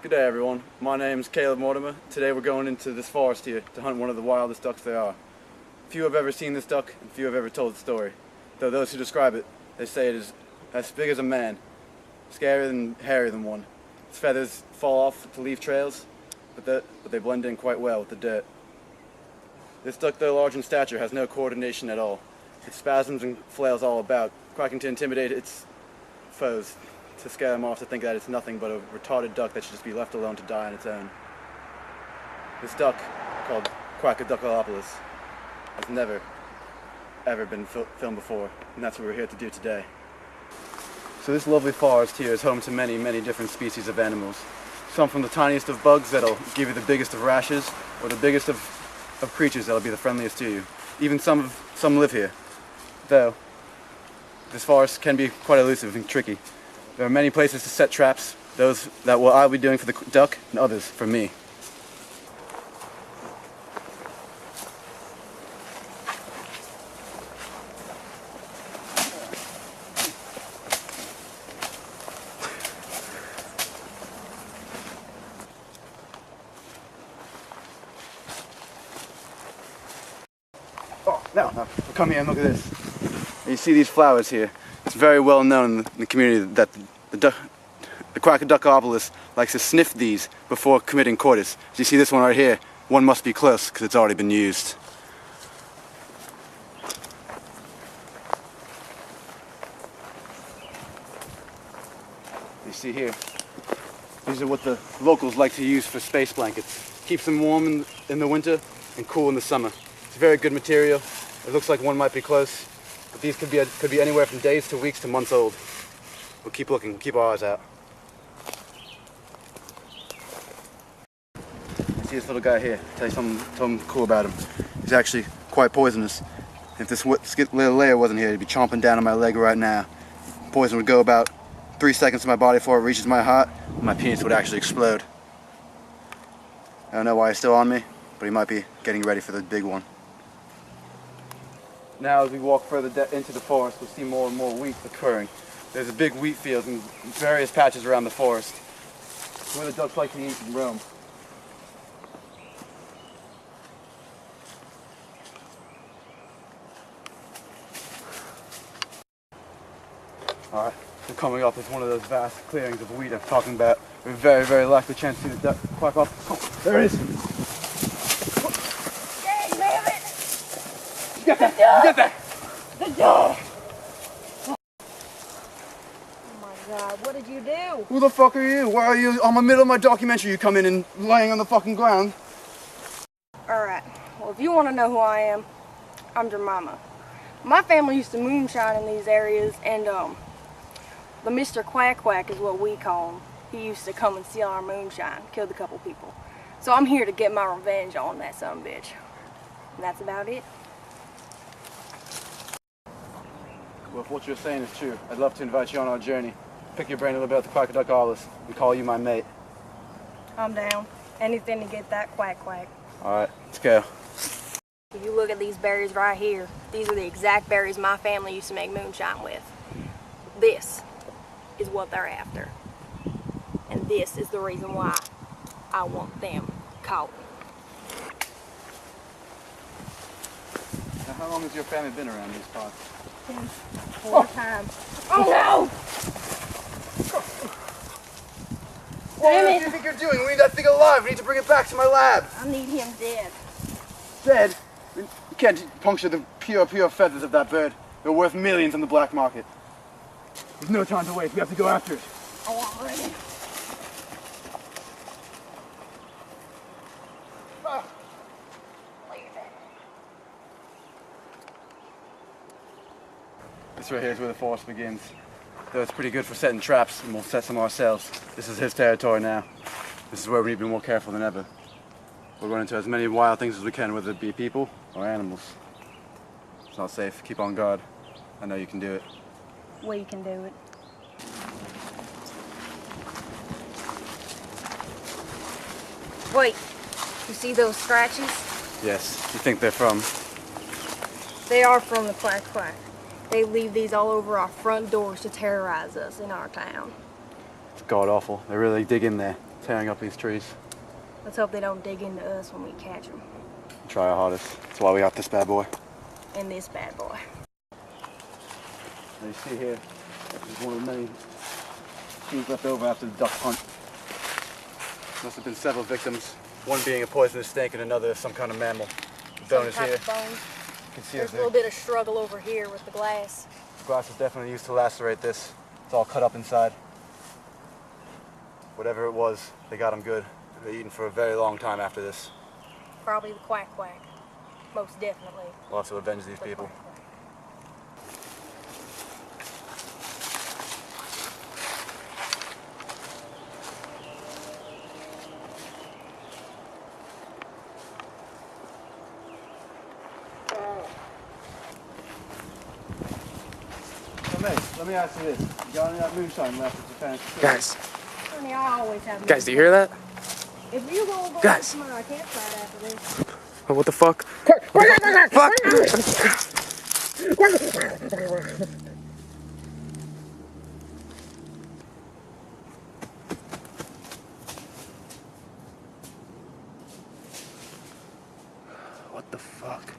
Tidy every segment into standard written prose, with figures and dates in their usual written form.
Good day everyone, my name's Waldemar. Today we're going into this forest here to hunt one of the wildest ducks there are. Few have ever seen this duck and few have ever told the story. Though those who describe it, they say it is as big as a man, scarier and hairier than one. Its feathers fall off to leave trails, but they blend in quite well with the dirt. This duck, though large in stature, has no coordination at all. It spasms and flails all about, quacking to intimidate its foes, to scare them off to think that it's nothing but a retarded duck that should just be left alone to die on its own. This duck, called Quackaduckalopolus, has never, ever been filmed before, and that's what we're here to do today. So this lovely forest here is home to many, many different species of animals. Some from the tiniest of bugs that'll give you the biggest of rashes, or the biggest of creatures that'll be the friendliest to you. Even some live here, though this forest can be quite elusive and tricky. There are many places to set traps, those that I'll be doing for the duck and others for me. Oh, now, come here and look at this. You see these flowers here. It's very well known in the community that the Quackaduckalopolus likes to sniff these before committing coitus. As you see this one right here, one must be close because it's already been used. You see here, these are what the locals like to use for space blankets. Keeps them warm in the winter and cool in the summer. It's a very good material. It looks like one might be close. But these could be anywhere from days to weeks to months old. We'll keep looking, we'll keep our eyes out. See this little guy here, tell you something cool about him. He's actually quite poisonous. If this little layer wasn't here, he'd be chomping down on my leg right now. Poison would go about 3 seconds to my body before it reaches my heart, and my penis would actually explode. I don't know why he's still on me, but he might be getting ready for the big one. Now as we walk further into the forest, we'll see more and more wheat occurring. There's a big wheat field in various patches around the forest. It's where the ducks like to eat and roam. Alright, we're coming up with one of those vast clearings of wheat I'm talking about. We're very, very likely chance to see the duck quack up. Oh, there it is! Get that! Get that! The dog! Oh my god, what did you do? Who the fuck are you? Why are you on the middle of my documentary? You come in and laying on the fucking ground. Alright, well if you want to know who I am, I'm your mama. My family used to moonshine in these areas, and the Mr. Quack Quack is what we call him. He used to come and steal our moonshine, killed a couple people. So I'm here to get my revenge on that son of a bitch. And that's about it. Well, if what you're saying is true, I'd love to invite you on our journey. Pick your brain a little bit about the Quackaduckalopolus and call you my mate. I'm down. Anything to get that quack quack. Alright, let's go. If you look at these berries right here, these are the exact berries my family used to make moonshine with. This is what they're after. And this is the reason why I want them caught. Now, how long has your family been around these parts? 4 times. Oh no! What do you think you're doing? We need that thing alive. We need to bring it back to my lab. I need him dead. Dead? You can't puncture the pure feathers of that bird. They're worth millions on the black market. There's no time to waste. We have to go after it. Oh, I'm ready. This right here is where the forest begins. Though it's pretty good for setting traps, and we'll set some ourselves. This is his territory now. This is where we need to be more careful than ever. We'll run into as many wild things as we can, whether it be people or animals. It's not safe. Keep on guard. I know you can do it. We can do it. Wait, you see those scratches? Yes. You think they're from? They are from the Quack Quack. They leave these all over our front doors to terrorize us in our town. It's god awful. They really dig in there. tearing up these trees. Let's hope they don't dig into us when we catch them. Try our hardest. That's why we got this bad boy. And this bad boy. And you see here, this is one of the many trees left over after the duck hunt. Must have been several victims, one being a poisonous snake and another some kind of mammal. The bone is here. Bone. You can see There's it a there. little bit of struggle over here with the glass. The glass is definitely used to lacerate this. It's all cut up inside. Whatever it was, they got him good. They were eaten for a very long time after this. Probably the quack quack. Most definitely. We'll have to avenge these people. Let me ask you this. You got any of that moonshine left that you fancy? Guys, Honey, I always have guys, do you hear that? If you go Guys. to my campsite after this. Oh, what the fuck? What the fuck?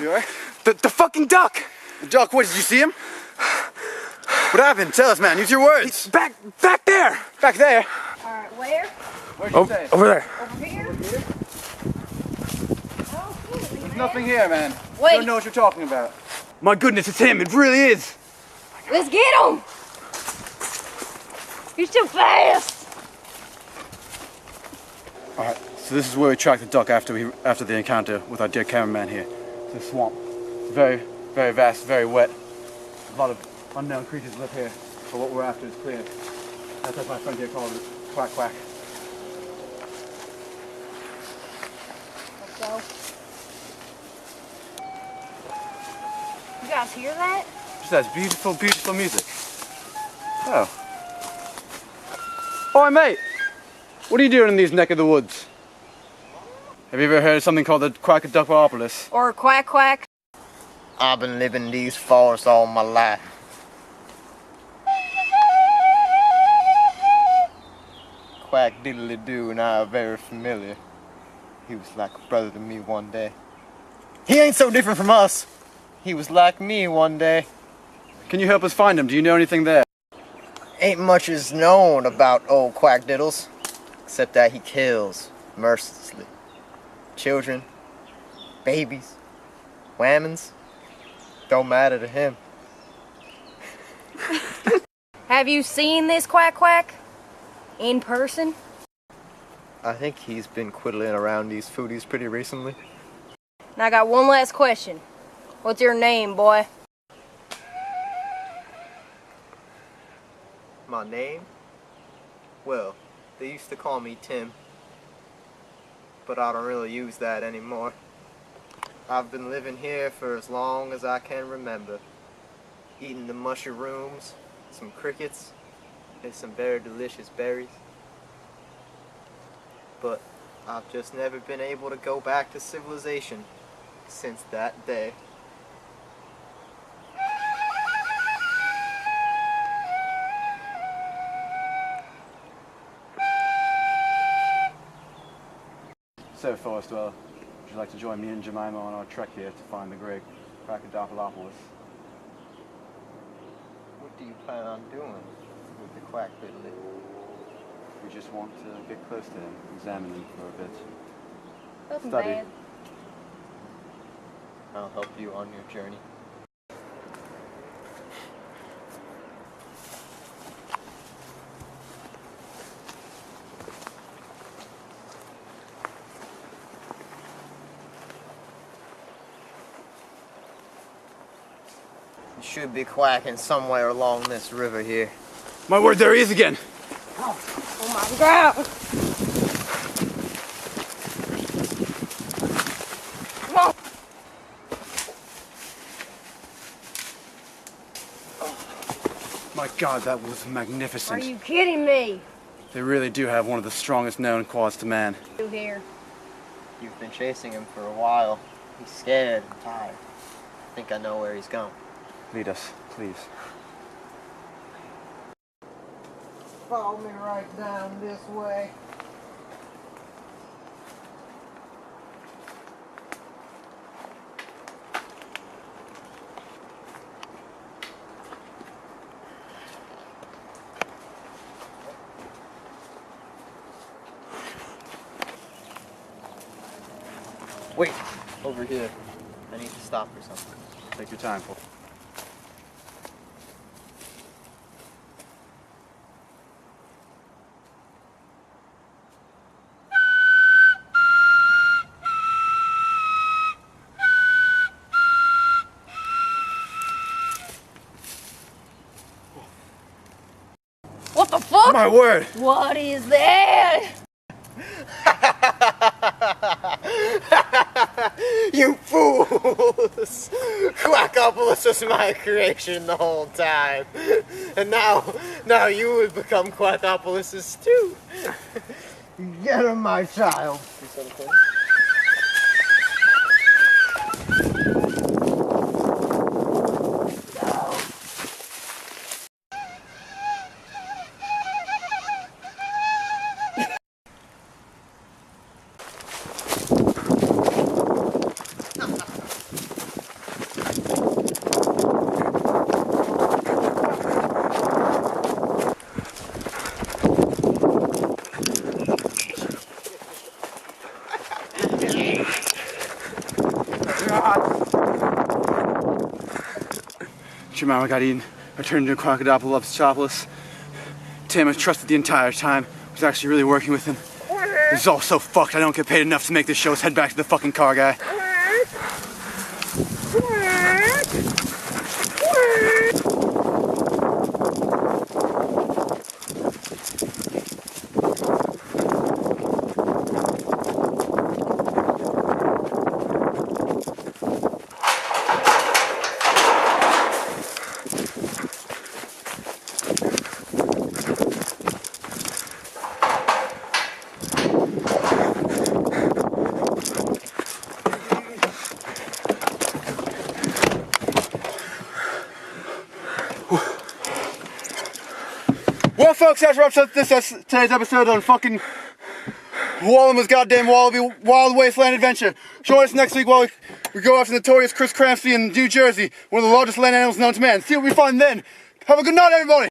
You alright? The fucking duck! The duck, what, did you see him? What happened? Tell us, man. Use your words. Back there! Back there. Alright, where? Where'd you say? Over there. Over here? Oh, cool. There's nothing here, man. Wait. I don't know what you're talking about. My goodness, it's him. It really is. Let's get him! He's too fast! Alright, so this is where we tracked the duck after the encounter with our dear cameraman here. It's a swamp. It's very, very vast, very wet. A lot of unknown creatures live here, but what we're after is clear. That's what my friend here called it. Quack quack. Let's go. You guys hear that? Just has beautiful, beautiful music. Oh. Oi, mate! What are you doing in these neck of the woods? Have you ever heard of something called the Quackaduckalopolus? Or quack quack? I've been living these forests all my life. Quack diddly doo and I are very familiar. He was like a brother to me one day. He ain't so different from us. He was like me one day. Can you help us find him? Do you know anything there? Ain't much is known about old Quack Diddles, except that he kills mercilessly. Children, babies, whammons, don't matter to him. Have you seen this quack quack? In person? I think he's been quiddling around these foodies pretty recently. And I got one last question. What's your name, boy? My name? Well, they used to call me Tim, but I don't really use that anymore. I've been living here for as long as I can remember, eating the mushrooms, some crickets, and some very delicious berries. But I've just never been able to go back to civilization since that day. So, Forest Dweller, would you like to join me and Jemima on our trek here to find the great Quackaduckalopolus? What do you plan on doing with the quack diddly? We just want to get close to him, examine him for a bit. Nothing Study. bad. I'll help you on your journey. You should be quacking somewhere along this river here. My word, there he is again! Oh my god! Come on! My God, that was magnificent. Are you kidding me? They really do have one of the strongest known quads to man. You here? You've been chasing him for a while. He's scared and tired. I think I know where he's going. Lead us, please. Follow me right down this way. Wait, over here. I need to stop for something. Take your time, Paul. What the fuck? My word! What is that? You fools! Quackaduckalopolus was my creation the whole time. And now you would become Quackaduckalopolus too. Get him, my child. Jemima got eaten. I turned into Quackaduckalopolus. Tim has trusted the entire time. Was actually really working with him. This is all so fucked. I don't get paid enough to make this show. Let's head back to the fucking car guy. Well, folks, that's wraps up today's episode on fucking Waldemar's goddamn Wallaby Wild Wasteland Adventure. Join us next week while we go after the notorious Chris Crampsey in New Jersey, one of the largest land animals known to man. See what we find then. Have a good night, everybody.